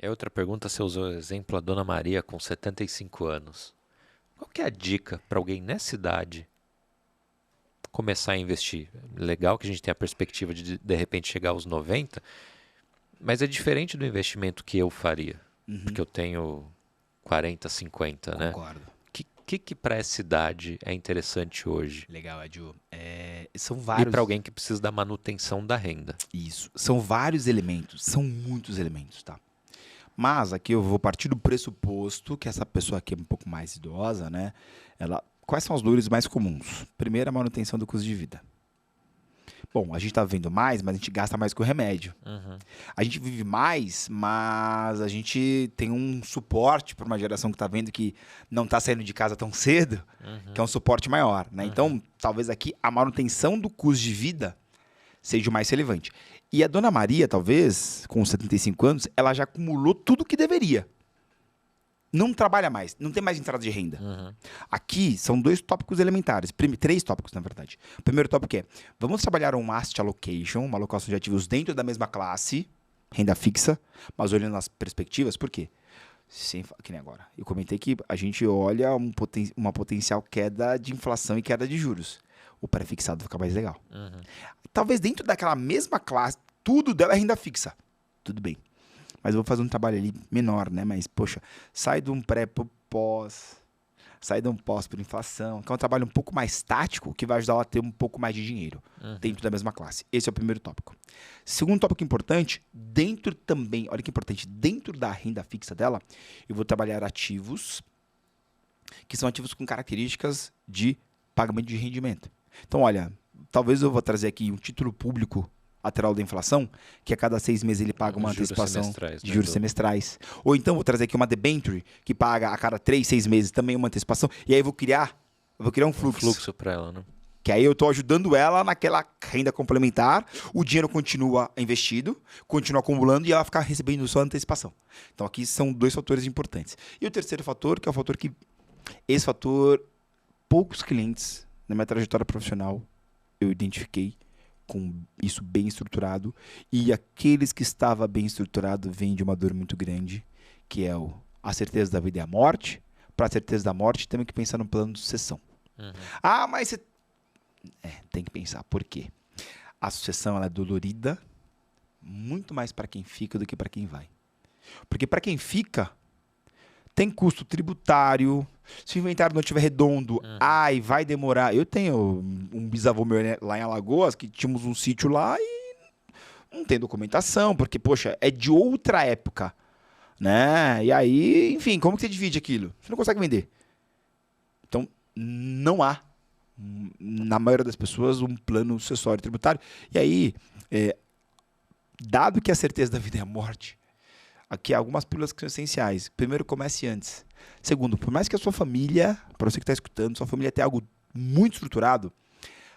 E a outra pergunta, você usou o exemplo a Dona Maria com 75 anos. Qual que é a dica para alguém nessa idade começar a investir? Legal que a gente tem a perspectiva de repente chegar aos 90, mas é diferente do investimento que eu faria, porque eu tenho 40, 50, né? Concordo. Que para essa idade é interessante hoje? Legal, Edu. São E vários. para alguém que precisa da manutenção da renda. Isso. São vários elementos. São muitos elementos, tá? Mas aqui eu vou partir do pressuposto que essa pessoa aqui é um pouco mais idosa, né? Quais são as dores mais comuns? Primeiro, a manutenção do custo de vida. Bom, a gente está vivendo mais, mas a gente gasta mais com remédio. A gente vive mais, mas a gente tem um suporte para uma geração que está vendo que não está saindo de casa tão cedo, que é um suporte maior, né? Então, talvez aqui a manutenção do custo de vida seja o mais relevante. E a Dona Maria, talvez, com 75 anos, ela já acumulou tudo que deveria. Não trabalha mais, não tem mais entrada de renda. Aqui são dois tópicos elementares, três tópicos, na verdade. O primeiro tópico é, vamos trabalhar um asset allocation, uma alocação de ativos dentro da mesma classe, renda fixa, mas olhando as perspectivas, por quê? Que nem agora. Eu comentei que a gente olha uma potencial queda de inflação e queda de juros. O pré-fixado fica mais legal. Talvez dentro daquela mesma classe, tudo dela é renda fixa. Tudo bem. Mas eu vou fazer um trabalho ali menor, né? Mas, poxa, sai de um pré pro pós, sai de um pós por inflação, que é um trabalho um pouco mais tático, que vai ajudar ela a ter um pouco mais de dinheiro dentro da mesma classe. Esse é o primeiro tópico. Segundo tópico importante, dentro também, olha que importante, dentro da renda fixa dela, eu vou trabalhar ativos que são ativos com características de pagamento de rendimento. Então, olha, talvez eu vou trazer aqui um título público atrelado da inflação, que a cada 6 meses ele paga uma antecipação de juros semestrais. Ou então vou trazer aqui uma debenture, que paga a cada 3, 6 meses também uma antecipação, e aí eu vou criar um fluxo. Um fluxo para ela, né? Que aí eu estou ajudando ela naquela renda complementar, o dinheiro continua investido, continua acumulando e ela fica recebendo só antecipação. Então aqui são dois fatores importantes. E o terceiro fator, que é o fator que... Esse fator, poucos clientes na minha trajetória profissional eu identifiquei com isso bem estruturado, e aqueles que estavam bem estruturado vêm de uma dor muito grande, que é a certeza da vida e a morte. Para a certeza da morte, temos que pensar no plano de sucessão. Ah, mas você... tem que pensar. Por quê? A sucessão ela é dolorida, muito mais para quem fica do que para quem vai. Porque para quem fica, tem custo tributário. Se o inventário não estiver redondo, vai demorar. Eu tenho um bisavô meu lá em Alagoas, que tínhamos um sítio lá e não tem documentação, porque, poxa, é de outra época, né? E aí, enfim, como que você divide aquilo? Você não consegue vender. Então, não há, na maioria das pessoas, um plano sucessório tributário. E aí, dado que a certeza da vida é a morte, aqui há algumas pílulas que são essenciais. Primeiro, comece antes. Segundo, por mais que a sua família, para você que está escutando, sua família tenha algo muito estruturado,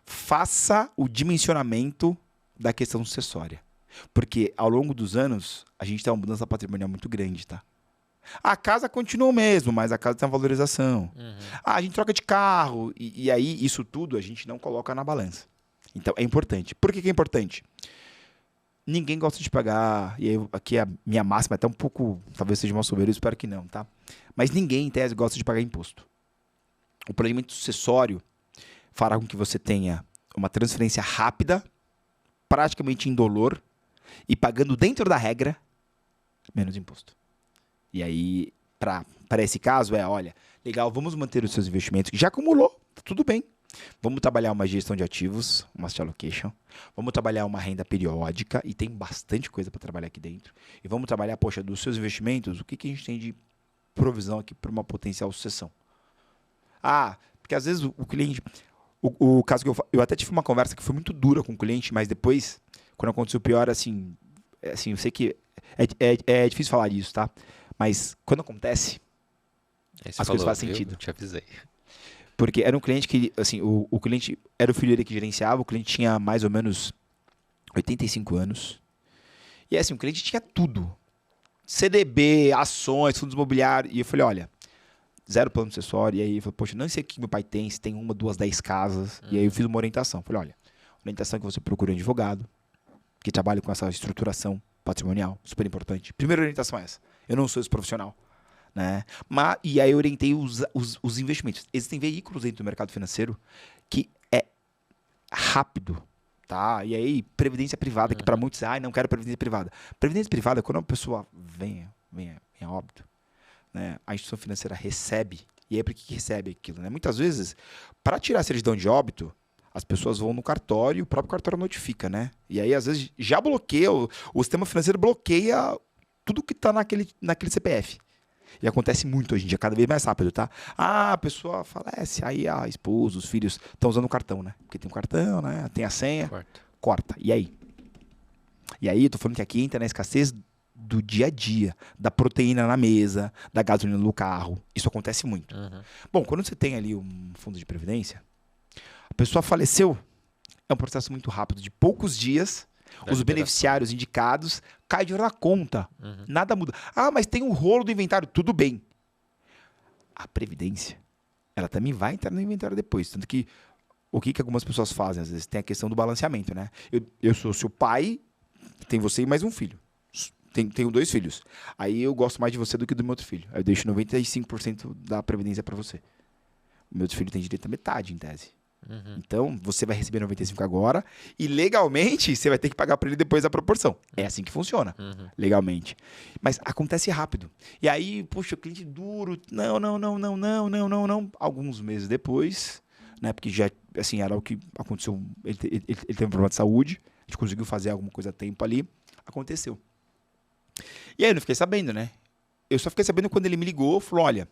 faça o dimensionamento da questão sucessória. Porque ao longo dos anos, a gente tem uma mudança patrimonial muito grande, tá? A casa continua o mesmo, mas a casa tem uma valorização. A gente troca de carro, e aí isso tudo a gente não coloca na balança. Então, é importante. Por que é importante? Ninguém gosta de pagar, e aí aqui a minha máxima é até um pouco, talvez seja uma soberba, eu espero que não, tá? Mas ninguém, em tese, gosta de pagar imposto. O planejamento sucessório fará com que você tenha uma transferência rápida, praticamente indolor, e pagando dentro da regra, menos imposto. E aí, para esse caso, olha, legal, vamos manter os seus investimentos, que já acumulou, tá tudo bem. Vamos trabalhar uma gestão de ativos, uma asset allocation. Vamos trabalhar uma renda periódica, e tem bastante coisa para trabalhar aqui dentro. E vamos trabalhar, poxa, dos seus investimentos, o que a gente tem de provisão aqui para uma potencial sucessão. Porque às vezes o cliente... O caso que eu até tive uma conversa que foi muito dura com o cliente, mas depois, quando aconteceu o pior, assim, eu sei que é difícil falar disso, tá? Mas quando acontece, as coisas fazem sentido. Eu te avisei. Porque era um cliente que, assim, o cliente era o filho dele que gerenciava, o cliente tinha mais ou menos 85 anos. E assim, o cliente tinha tudo. CDB, ações, fundos imobiliários. E eu falei, olha, zero plano sucessório. E aí ele falou, poxa, não sei o que meu pai tem, se tem 1, 2, 10 casas. E aí eu fiz uma orientação. Falei, olha, orientação é que você procure um advogado que trabalhe com essa estruturação patrimonial, super importante. Primeira orientação é essa. Eu não sou esse profissional. Né? E aí eu orientei os investimentos. Existem veículos dentro do mercado financeiro que é rápido. Tá? E aí, previdência privada, que para muitos, não quero previdência privada. Previdência privada, quando uma pessoa vem a óbito, né? A instituição financeira recebe. E aí, por que recebe aquilo? Né? Muitas vezes, para tirar a certidão de óbito, as pessoas vão no cartório e o próprio cartório notifica, né? E aí, às vezes, já bloqueia, o sistema financeiro bloqueia tudo que está naquele CPF. E acontece muito hoje em dia, cada vez mais rápido, tá? A pessoa falece, aí a esposa, os filhos estão usando o cartão, né? Porque tem um cartão, né? Tem a senha, corta. E aí? E aí, eu tô falando que aqui entra na escassez do dia a dia, da proteína na mesa, da gasolina no carro. Isso acontece muito. Bom, quando você tem ali um fundo de previdência, a pessoa faleceu, é um processo muito rápido, de poucos dias, os beneficiários indicados, cai dinheiro na conta. Nada muda. Mas tem um rolo do inventário. Tudo bem. A previdência, ela também vai entrar no inventário depois. Tanto que, o que algumas pessoas fazem? Às vezes tem a questão do balanceamento, né? Eu sou seu pai, tem você e mais um filho. Tenho 2 filhos. Aí eu gosto mais de você do que do meu outro filho. Aí eu deixo 95% da previdência para você. O meu outro filho tem direito a metade, em tese. Então, você vai receber 95 agora e legalmente você vai ter que pagar para ele depois a proporção. É assim que funciona, legalmente. Mas acontece rápido. E aí, poxa, o cliente duro, não. Alguns meses depois, né, porque já, assim, era o que aconteceu, ele teve um problema de saúde, a gente conseguiu fazer alguma coisa a tempo ali, aconteceu. E aí eu não fiquei sabendo, né? Eu só fiquei sabendo quando ele me ligou, falou, olha,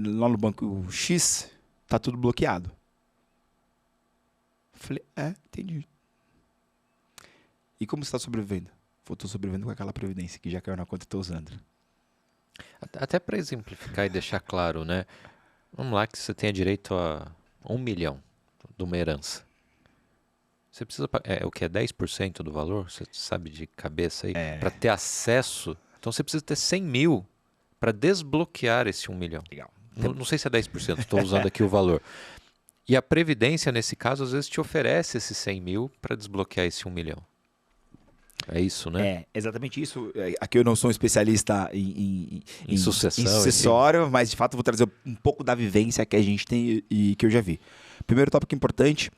lá no banco X, tá tudo bloqueado. Falei, entendi. E como você está sobrevivendo? Estou sobrevivendo com aquela previdência que já caiu na conta e estou usando. Até para exemplificar e deixar claro, né? Vamos lá que você tenha direito a 1 milhão de uma herança. Você precisa pagar, o que é 10% do valor? Você sabe de cabeça aí? Para ter acesso, então você precisa ter 100 mil para desbloquear esse 1 milhão. Legal. Não sei se é 10%, estou usando aqui o valor. E a Previdência, nesse caso, às vezes te oferece esses 100 mil para desbloquear esse 1 milhão. É isso, né? É, exatamente isso. Aqui eu não sou um especialista em sucessão, em sucessório, mas de fato eu vou trazer um pouco da vivência que a gente tem e que eu já vi. Primeiro tópico importante,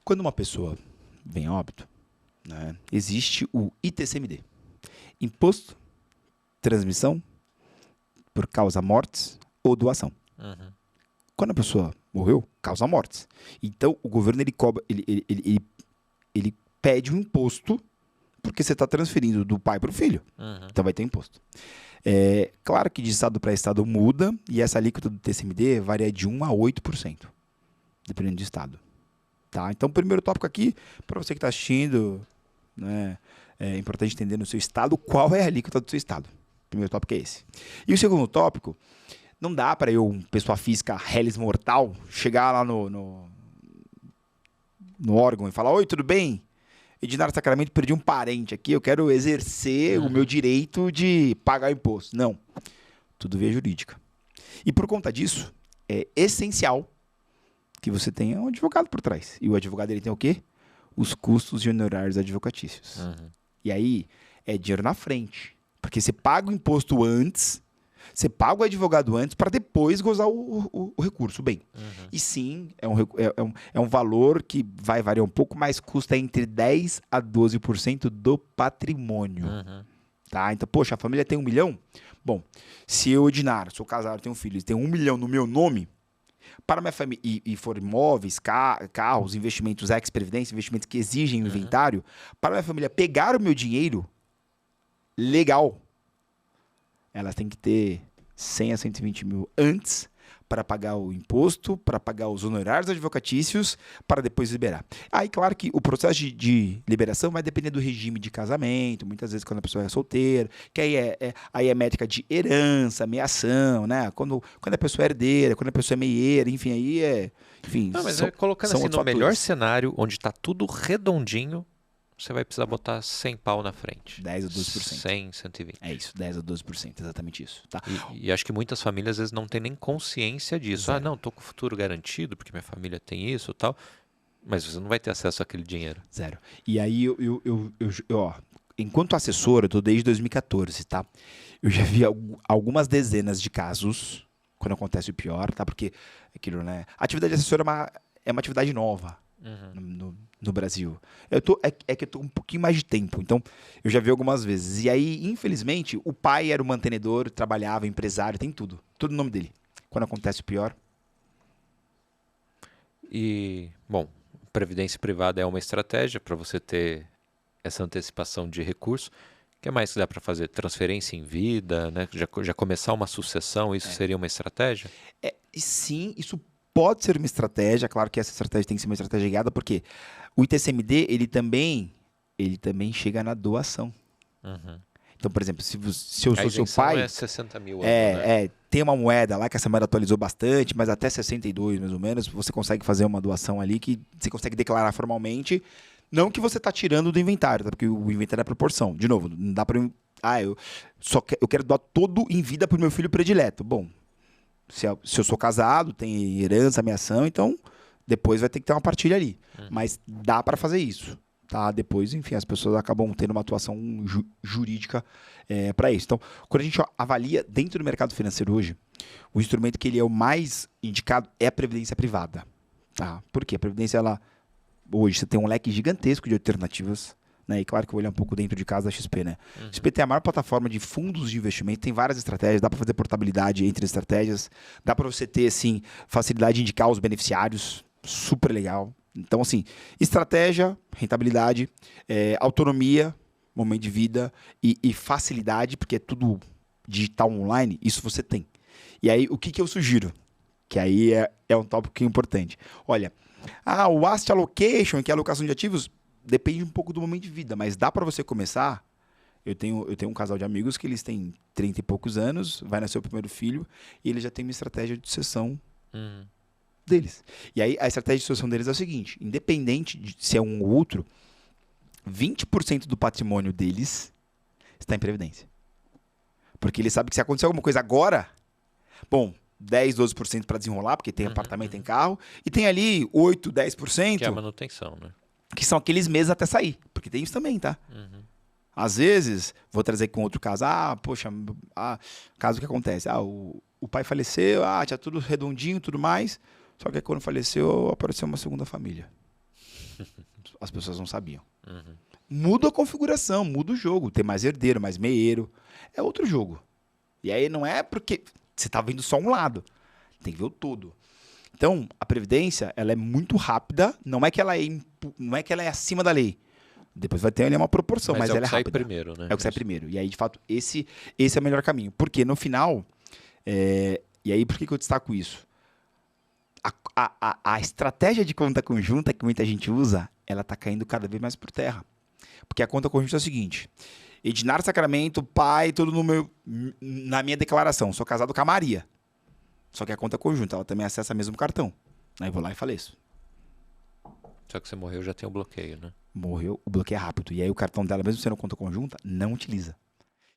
quando uma pessoa vem a óbito, né, existe o ITCMD. Imposto, transmissão, por causa mortes ou doação. Quando a pessoa morreu, causa mortes. Então, o governo ele cobra, ele pede um imposto porque você está transferindo do pai para o filho. Então, vai ter imposto. Claro que de estado para estado muda e essa alíquota do TCMD varia de 1% a 8%, dependendo do estado. Tá? Então, o primeiro tópico aqui, para você que está assistindo, né, é importante entender no seu estado qual é a alíquota do seu estado. O primeiro tópico é esse. E o segundo tópico, não dá para eu, pessoa física, reles mortal, chegar lá no órgão e falar, oi, tudo bem? Edinardo Sacramento, perdi um parente aqui, eu quero exercer o meu direito de pagar imposto. Não. Tudo via jurídica. E por conta disso, é essencial que você tenha um advogado por trás. E o advogado ele tem o quê? Os custos e honorários advocatícios. E aí, é dinheiro na frente. Porque você paga o imposto antes, você paga o advogado antes para depois gozar o recurso. Bem, e sim, é um valor que vai variar um pouco, mas custa entre 10% a 12% do patrimônio. Tá? Então, poxa, a família tem 1 milhão? Bom, se eu, Edinardo, sou casado, tenho filhos, tenho 1 milhão no meu nome, para minha família, e for imóveis, carros, investimentos ex-previdência, investimentos que exigem inventário, para minha família pegar o meu dinheiro legal, elas têm que ter 100 a 120 mil antes para pagar o imposto, para pagar os honorários advocatícios, para depois liberar. Aí, claro que o processo de liberação vai depender do regime de casamento, muitas vezes quando a pessoa é solteira, que aí é métrica de herança, meação, né? Quando a pessoa é herdeira, quando a pessoa é meieira, enfim, aí é... Enfim, não, mas colocando assim, no melhor cenário, onde está tudo redondinho, você vai precisar botar 100 pau na frente. 10 a 12%. 100, 120. É isso, 10 a 12%, exatamente isso. Tá? E acho que muitas famílias às vezes não têm nem consciência disso. Zero. Não, tô com o futuro garantido, porque minha família tem isso e tal. Mas você não vai ter acesso àquele dinheiro. Zero. E aí, enquanto assessor, eu tô desde 2014, tá? Eu já vi algumas dezenas de casos quando acontece o pior, tá? Porque aquilo, né? A atividade de assessor é uma atividade nova no Brasil. É que eu tô com um pouquinho mais de tempo, então eu já vi algumas vezes. E aí, infelizmente, o pai era o mantenedor, trabalhava, empresário, tem tudo. Tudo no nome dele. Quando acontece o pior, E, bom, previdência privada é uma estratégia para você ter essa antecipação de recurso. O que mais que dá para fazer? Transferência em vida, né? Já começar uma sucessão, isso seria uma estratégia? e sim, isso pode ser uma estratégia. Claro que essa estratégia tem que ser uma estratégia guiada, porque o ITCMD, ele também chega na doação. Uhum. Então, por exemplo, se eu A sou seu isenção pai, é 60 mil ano, né? tem uma moeda lá, que essa moeda atualizou bastante, mas até 62, mais ou menos, você consegue fazer uma doação ali que você consegue declarar formalmente. Não que você está tirando do inventário, tá? Porque o inventário é proporção. De novo, não dá para eu quero doar todo em vida para o meu filho predileto. Bom, se eu sou casado, tem herança, ameação, então depois vai ter que ter uma partilha ali. Mas dá para fazer isso. Tá? Depois, enfim, as pessoas acabam tendo uma atuação jurídica para isso. Então, quando a gente avalia dentro do mercado financeiro hoje, o instrumento que ele é o mais indicado é a previdência privada. Tá? Por quê? A previdência, hoje você tem um leque gigantesco de alternativas. Né? E claro que eu vou olhar um pouco dentro de casa da XP, né? XP tem a maior plataforma de fundos de investimento, tem várias estratégias, dá para fazer portabilidade entre estratégias, dá para você ter assim facilidade de indicar os beneficiários, super legal. Então, assim, estratégia, rentabilidade, autonomia, momento de vida e facilidade, porque é tudo digital online, isso você tem. E aí, o que eu sugiro? Que aí é um tópico importante. Olha, o asset allocation, que é a alocação de ativos, depende um pouco do momento de vida, mas dá para você começar. Eu tenho um casal de amigos que eles têm 30 e poucos anos, vai nascer o primeiro filho, e eles já têm uma estratégia de sucessão deles. E aí a estratégia de sucessão deles é o seguinte: independente de se é um ou outro, 20% do patrimônio deles está em previdência. Porque ele sabe que se acontecer alguma coisa agora, bom, 10, 12% para desenrolar, porque tem apartamento, tem carro, e tem ali 8, 10%. Que é a manutenção, né? Que são aqueles meses até sair. Porque tem isso também, tá? Às vezes, vou trazer aqui um outro caso. Poxa, caso que acontece. O pai faleceu, tinha tudo redondinho, tudo mais. Só que quando faleceu, apareceu uma segunda família. As pessoas não sabiam. Muda a configuração, muda o jogo. Tem mais herdeiro, mais meieiro. É outro jogo. E aí não é porque você tá vendo só um lado. Tem que ver o todo. Então, a previdência, ela é muito rápida. Não é que ela é acima da lei. Depois vai ter ali uma proporção, mas ela é rápida. É o que sai primeiro, né? É o que sai primeiro. E aí, de fato, esse é o melhor caminho. Porque no final, e aí por que eu destaco isso? A estratégia de conta conjunta que muita gente usa, ela está caindo cada vez mais por terra. Porque a conta conjunta é o seguinte: Ednar Sacramento, pai, tudo na minha declaração. Sou casado com a Maria. Só que a conta conjunta, ela também acessa o mesmo cartão. Aí eu vou lá e faleço. Só que você morreu, já tem o bloqueio, né? Morreu, o bloqueio é rápido. E aí o cartão dela, mesmo sendo conta conjunta, não utiliza.